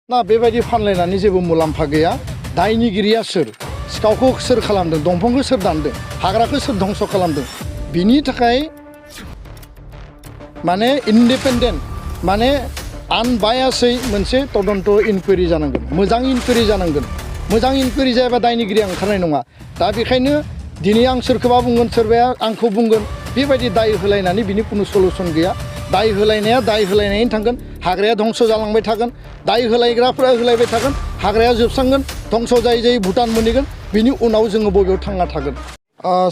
ना बेबायदि फानलायनानै जेबो मुलाम्फा गैया। दायनिगिरिया सोर? सिखावखौ सोर खालामदों? दंफांखौ सोर दानदों? हाग्राखौ सोर धंस खालामदों? बिनि थाखाय माने इन्डिपेन्डेन्ट माने आनबायासै मोनसे तदन्त इनकुवेरि जानांगोन। मोजां इनकुवेरि जानांगोन। मोजां इनकुवेरि जायाबा दायनिगिरिया ओंखारनाय नङा। दा बेखायनो दिनै आं सोरखौबा बुंगोन, सोरबाया आंखौ बुंगोन। बेबायदि दाय होलायनानै बिनि कुनु सलुसन गैया। दाय होलायनाया दाय होलायनायनि थांगोन। हाग्राया धंस जालांबाय थागोन। दाय होलायग्राफोरा होलायबाय थागोन। हाग्राया जोबस्रांगोन। धंस जायै जायै भुटान मोनहैगोन। बिनि उनाव जोङो बबेयाव थांना थागोन?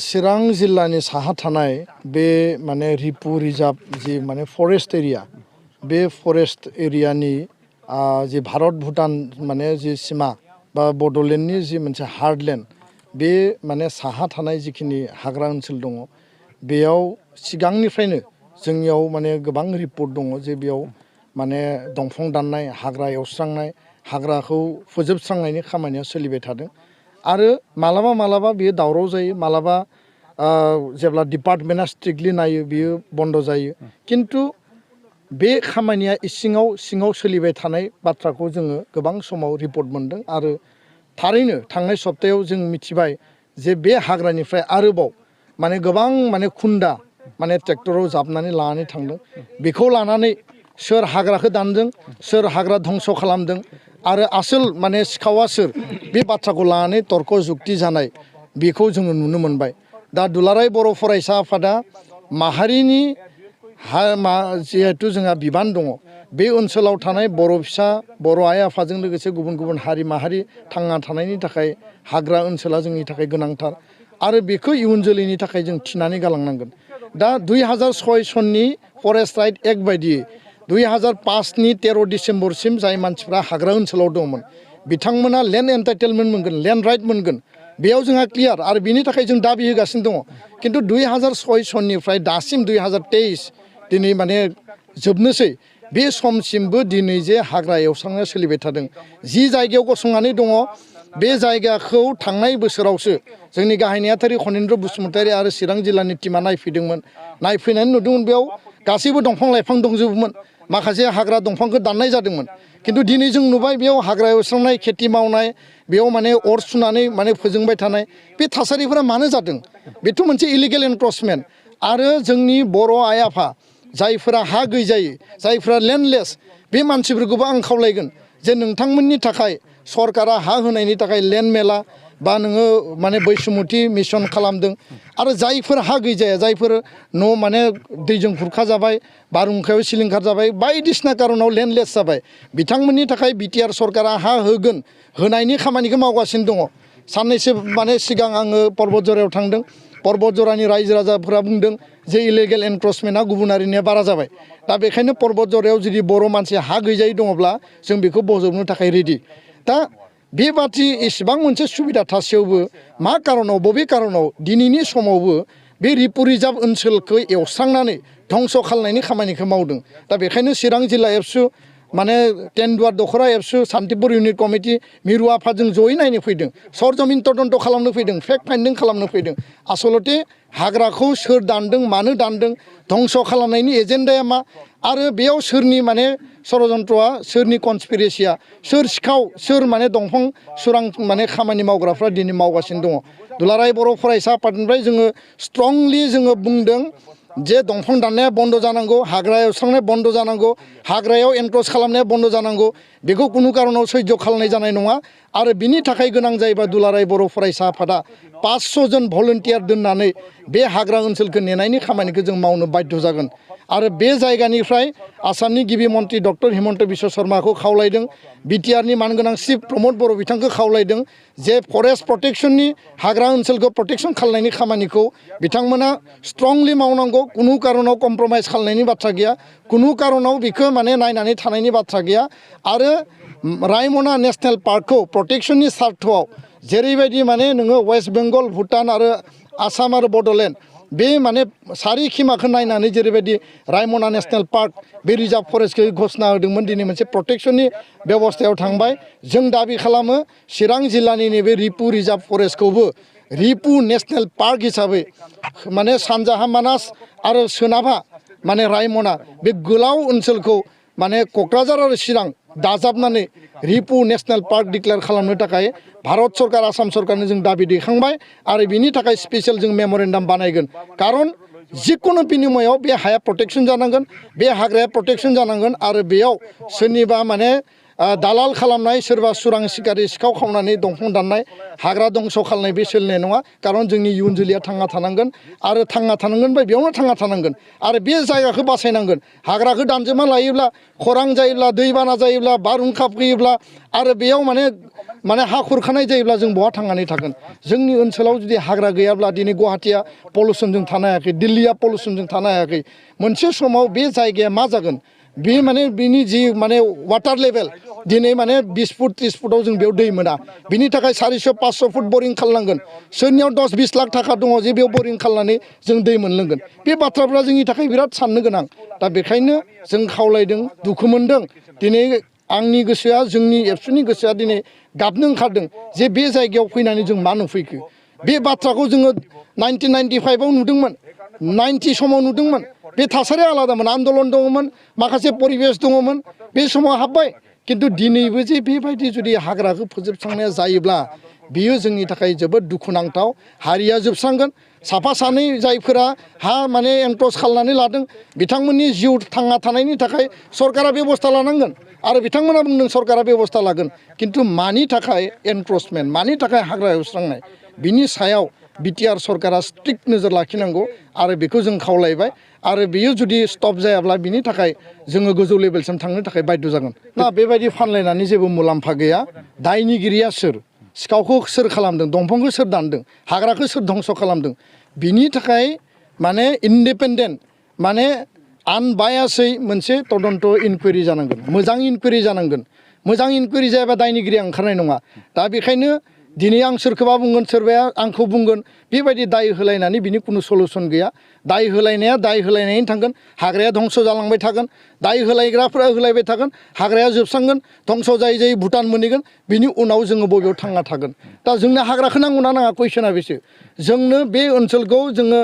चिरां जिल्लानि साहा थानाय बे माने रिपु रिजार्भ जि माने फरेस्ट एरिया, बे फरेस्ट एरियानि जि भारत भुटान माने जि सिमा बा बड'लेण्डनि जि मोनसे हार्डलेण्ड, बे माने साहा थानाय जिखिनि हाग्रा ओनसोल दङ, बेयाव सिगांनिफ्रायनो जोंनियाव माने गोबां रिपर्ट दङ जे बेयाव माने दंफां दाननाय, हाग्रा एवस्रांनाय, हाग्राखौ फोजोबस्रांनायनि खामानिया सोलिबाय थादों। आरो मालाबा मालाबा बियो दावराव जायो, मालाबा जेब्ला डिपार्टमेन्टआ स्ट्रिक्टलि नायो बियो बन्द जायो। किन्तु बे खामानिया सिङाव सोलिबाय थानाय बाथ्राखौ जोङो गोबां समाव रिपर्ट मोन्दों। आरो थारैनो थांनाय सप्तायाव जों मिथिबाय जे बे हाग्रानिफ्राय आरोबाव माने गोबां माने खुन्दा माने ट्रेक्टराव जाबनानै लानानै थांदों। बेखौ लानानै सोर हाग्राखौ दानदों, सोर हाग्रा धंस खालामदों आरो आसोल माने सिखावा सोर, बे बाथ्राखौ लानानै तर्क जुक्ति जानाय बेखौ जोङो नुनो मोनबाय। दा दुलाराय बर' फरायसा आफादा माहारिनि जिहेथु जोंहा बिबान दङ, बे ओनसोलाव थानाय बर' फिसा, बर' आइ आफाजों लोगोसे गुबुन गुबुन हारि माहारि थांना थानायनि थाखाय हाग्रा ओनसोला जोंनि थाखाय गोनांथार। आरो बेखौ इयुन जोलैनि थाखाय जों थिनानै गालांनांगोन। दा 2006 सननि फरेस्ट राइट एक्ट बायदियै 2005नि 13 डिसेम्बरसिम जाय मानसिफ्रा हाग्रा ओनसोलाव दंमोन बिथांमोना लेन्ड एन्टाइटेलमेन्ट मोनगोन, लेन्ड राइट मोनगोन। बेयाव जोंहा क्लियार आरो बिनि थाखाय जों दाबि होगासिनो दङ। किन्तु 2006 सननिफ्राय दासिम 2023 दिनै माने जोबनोसै, बे समसिमबो दिनै जे हाग्रा एवस्रांनाया सोलिबाय थादों। जि जायगायाव गसंनानै दङ बे जायगाखौ थांनाय बोसोरावसो जोंनि गाहाय नेहाथारि खनिन्द्र बसुमतारी आरो चिरां जिल्लानि टिमा नायफैदोंमोन। नायफैनानै नुदोंमोन बेयाव गासैबो दंफां लाइफां दंजोबोमोन। माखासे हाग्रा दंफांखौ दाननाय जादोंमोन। किन्तु दिनै जों नुबाय बेयाव हाग्रा एवस्रांनाय, खेथि मावनाय, बेयाव माने अर सुनानै माने फोजोंबाय थानाय बे थासारिफोरा मानो जादों? बेथ' मोनसे इलिगेल एनक्रचमेन्ट। आरो जोंनि बर' आइ आफा जायफोरा हा गैजायै, जायफोरा लेन्डलेस, बे मानसिफोरखौबो आं खावलायगोन जे नोंथांमोननि थाखाय सरकारा हा होनायनि थाखाय लेन्ड मेला बा नोङो माने बैसुमुथि मिसन खालामदों। आरो जायफोर हा गैजाया, जायफोर न' माने दैजों खुरखा जाबाय, बारहुंखायाव सिलिंखार जाबाय, बायदिसिना कारनाव लेन्डलेस जाबाय, बिथांमोननि थाखाय बिटिआर सरकारा हा होगोन, होनायनि खामानिखौ मावगासिनो दङ। साननैसो माने सिगां आङो पर्बतझरायाव थांदों। पर्बतझरानि रायजो राजाफोरा बुंदों जे इलिगेल एनक्रचमेन्टआ गुबुनारिनिया बारा जाबाय। दा बेखायनो पर्बतझरायाव जुदि बर' मानसि हा गैजायै दङब्ला जों बेखौ बजबनो थाखाय रेडि। दा बेबादि एसेबां मोनसे सुबिदा थासेयावबो मा कारनाव, बबे कारनाव दिनैनि समावबो बे रिपु रिजार्भ ओनसोलखौ एवस्रांनानै धंस खालामनायनि खामानिखौ मावदों। दा बेखायनो चिरां जिल्ला एबसु माने टेन्डुवार दख'रा एबसु सान्तिपुर इउनिट कमिटि मिरु आफादजों जयै नायनो फैदों, सरजमिन तदन्त खालामनो फैदों, फेक्ट फाइन्डिं खालामनो फैदों। आसलते हाग्राखौ सोर दानदों, मानो दानदों, धंस खालामनायनि एजेन्डाया मा, आरो बेयाव सोरनि माने षड़यन्त्रआ, सोरनि कनस्पिरेसिया, सोर सिखाव, सोर माने दंफां सुरां माने खामानि मावग्राफ्रा दिनै मावगासिनो दङ। दुलाराय बर' फरायसा आफादनिफ्राय जोङो स्ट्रंलि जोङो बुंदों जे दंफां दाननाया बन्द जानांगौ, हाग्रा एवस्रांनाया बन्द जानांगौ, हाग्रायाव एनक्रच खालामनाया बन्द जानांगौ। बेखौ कुनु कारनाव सैज्य खालामनाय जानाय नङा। आरो बिनि थाखाय गोनां जायोबा दुलाराय बर' फरायसा आफादा 500 जन भलन्टियार दोननानै बे हाग्रा ओनसोलखौ नेनायनि खामानिखौ जों मावनो बाध्य जागोन। आरो बे जायगानिफ्राय आसामनि गिबि मन्त्रि डक्टर हिमन्त बिश्व शर्माखौ खावलायदों, बिटिआरनि मानगोनां चिफ प्रमद बर' बिथांखौ खावलायदों जे फरेस्ट प्रटेक्शननि हाग्रा ओनसोलखौ प्रटेक्शन खालामनायनि खामानिखौ बिथांमोना स्ट्रंलि मावनांगौ। कुनु कारनाव कमप्रमाइज खालामनायनि बाथ्रा गैया, कुनु कारनाव बेखौ माने नायनानै थानायनि बाथ्रा गैया। आरो रायमना नेशनेल पार्कखौ प्रटेक्शननि सार्थआव जेरैबायदि माने नोङो वेस्ट बेंगल, भुटान आरो आसाम आरो बड'लेण्ड बे माने सारिखिमाखौ नायनानै जेरैबायदि रायमना नेशनेल पार्क बे रिजार्भ फरेस्टखौ घोषणा होदोंमोन, दिनै मोनसे प्रटेक्शननि बेबस्थायाव थांबाय। जों दाबि खालामो चिरां जिल्लानि नैबे रिपु रिजार्भ फरेस्टखौबो रिपु नेशनेल पार्क हिसाबै माने सानजाहा मानास आरो सोनाबहा माने रायमना बे गोलाव ओनसोलखौ माने क'क्राझार आरो चिरां दाजाबनानै रिपु नेशनेल पार्क डिक्लेयार खालामनो थाखाय भारत सरकार आसाम सरकारनो जों दाबि दैखांबाय आरो बिनि थाखाय स्पेशल जों मेम'रेन्डाम बानायगोन खारन जिखुनु बिनिमयाव बे हाया प्रटेक्शन जानांगोन बे हाग्राया प्रटेक्शन जानांगोन आरो बेयाव सोरनिबा माने दालाल खालामनाय सोरबा सुरां सिखारि सिखाव खावनानै दंफां दाननाय हाग्रा दंस' खालामनाय बे सोलिनाय नङा खारन जोंनि इयुन जोलैया थांना थानांगोन आरो थांना थानांगोन बा बेयावनो थांना थानांगोन आरो बे जायगाखौ बासायनांगोन हाग्राखौ दानजोबना लायोब्ला खरां जायोब्ला दैबाना जायोब्ला बारहुंखा फैयोब्ला आरो बेयाव माने हा खुरखानाय जायोब्ला जों बहा थांनानै थागोन जोंनि ओनसोलाव जुदि हाग्रा गैयाब्ला दिनै गुवाहाटिया पलुसनजों थानो हायाखै दिल्लीया पलुसनजों थानो हायाखै मोनसे समाव बे जायगाया मा जागोन बे माने बिनि जि माने वाटार लेभेल दिनै माने 20 फुट 30 फुटाव जों बेयाव दै मोना बिनि थाखाय 400 500 फुट बरिं खालामनांगोन सोरनियाव 10-20 लाख थाखा दङ जे बेयाव बरिं खालामनानै जों दै मोनलोंगोन बे बाथ्राफ्रा जोंनि थाखाय बिराद साननो गोनां दा बेखायनो जों खावलायदों दुखु मोनदों दिनै आंनि गोसोआ जोंनि एबसुनि गोसोआ दिनै गाबनो ओंखारदों जे बे जायगायाव फैनानै जों मा नुफैखो बे बाथ्राखौ जोङो 1995 आव नुदोंमोन 90 समाव नुदोंमोन बे थासारिया आलादामोन आन्दलन दङमोन माखासे परिबेस दङमोन बे समाव हाबबाय किन्तु दिनैबो जे बेबायदि जुदि हाग्राखौ फोजोबस्रांनाया जायोब्ला बियो जोंनि थाखाय जोबोद दुखुनांथाव हारिया जोबस्रांगोन साफा सानै जायफोरा हा माने एनक्ल'ज खालामनानै लादों बिथांमोननि जिउ थांना थानायनि थाखाय सरकारा बेबस्था लानांगोन आरो बिथांमोना बुंदों सरकारा बेबस्था लागोन किन्तु मानि थाखाय एनक्ल'जमेन्ट मानि थाखाय हाग्रा एवस्रांनाय बिनि सायाव बिटिआर सरकारा स्ट्रिक्ट नोजोर लाखिनांगौ आरो बेखौ जों खावलायबाय आरो बियो जुदि स्टप जायाब्ला बिनि थाखाय जोङो गोजौ लेभेलसिम थांनो थाखाय बाध्य जागोन ना बेबायदि फानलायनानै जेबो मुलाम्फा गैया दायनिगिरिया सोर सिखावखौ सोर खालामदों दंफांखौ सोर दानदों हाग्राखौ सोर धंस' खालामदों बिनि थाखाय माने इन्डिपेन्डेन्ट माने आनबायासै मोनसे तदन्त इनकुवेरि जानांगोन मोजां इनकुवेरि जानांगोन मोजां इनकुवेरि जायाबा दायनिगिरिया ओंखारनाय नङा दा बेखायनो दिनै आं सोरखौबा बुंगोन सोरबाया आंखौ बुंगोन बेबायदि दाय होलायनानै बिनि खुनु सलुसन गैया दाय होलायनाया दाय होलायनायनि थांगोन हाग्राया धंस' जालांबाय थागोन दाय होलायग्राफोरा होलायबाय थागोन हाग्राया जोबस्रांगोन धंस' जायै जायै भुटान मोनहैगोन बिनि उनाव जोङो बबेयाव थांना थागोन दा जोंनो हाग्राखौ नांगौना नाङा कुइसना बेसो जोंनो बे ओनसोलखौ जोङो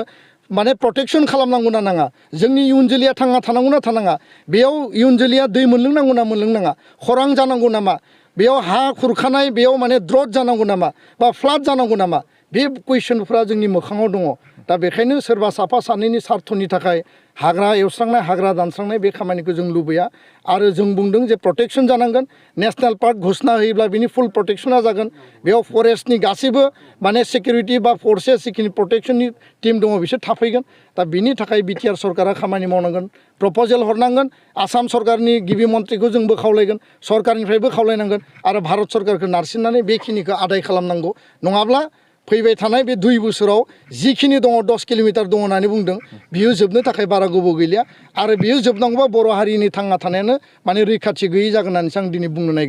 माने प्रटेक्शन खालामनांगौ ना नाङा जोंनि इयुन जोलैया थांना थानांगौ ना थानाङा बेयाव इयुन जोलैया दै मोनलोंनांगौ ना मोनलोंनाङा खरां जानांगौ नामा बेयाव हा खुरखानाय बेयाव माने द्रट जानांगौ नामा बा फ्लाड जानांगौ नामा बे कुइसनफ्रा जोंनि मोखाङाव दङ दा बेखायनो सोरबा साफा सानैनि सार्थनि थाखाय हाग्रा एवस्रांनाय हाग्रा दानस्रांनाय बे खामानिखौ जों लुबैया आरो जों बुंदों जे प्रटेक्शन जानांगोन नेशनेल पार्क घोषणा होयोब्ला बिनि फुल प्रटेक्शना जागोन बेयाव फरेस्टनि गासैबो माने सिकिउरिटि बा फर्सेस जिखिनि प्रटेक्शननि टिम दङ बिसोर थाफैगोन दा बिनि थाखाय बिटिआर सरकारा खामानि मावनांगोन प्रप'जेल हरनांगोन आसाम सरकारनि गिबि मन्थ्रिखौ जोंबो खावलायगोन सरकारनिफ्रायबो खावलायनांगोन आरो भारत सरकारखौ नारसिननानै बेखिनिखौ आदाय खालामनांगौ नङाब्ला फैबाय थानाय बे 2 बोसोराव जिखिनि दङ 10 किल'मिटार दङ होननानै बुंदों बियो जोबनो थाखाय बारा गोबाव गैलिया आरो बियो जोबनांगौबा बर' हारिनि थांना थानायानो माने रैखाथि गैयै जागोन होननानैसो आं दिनै बुंनो नागिरो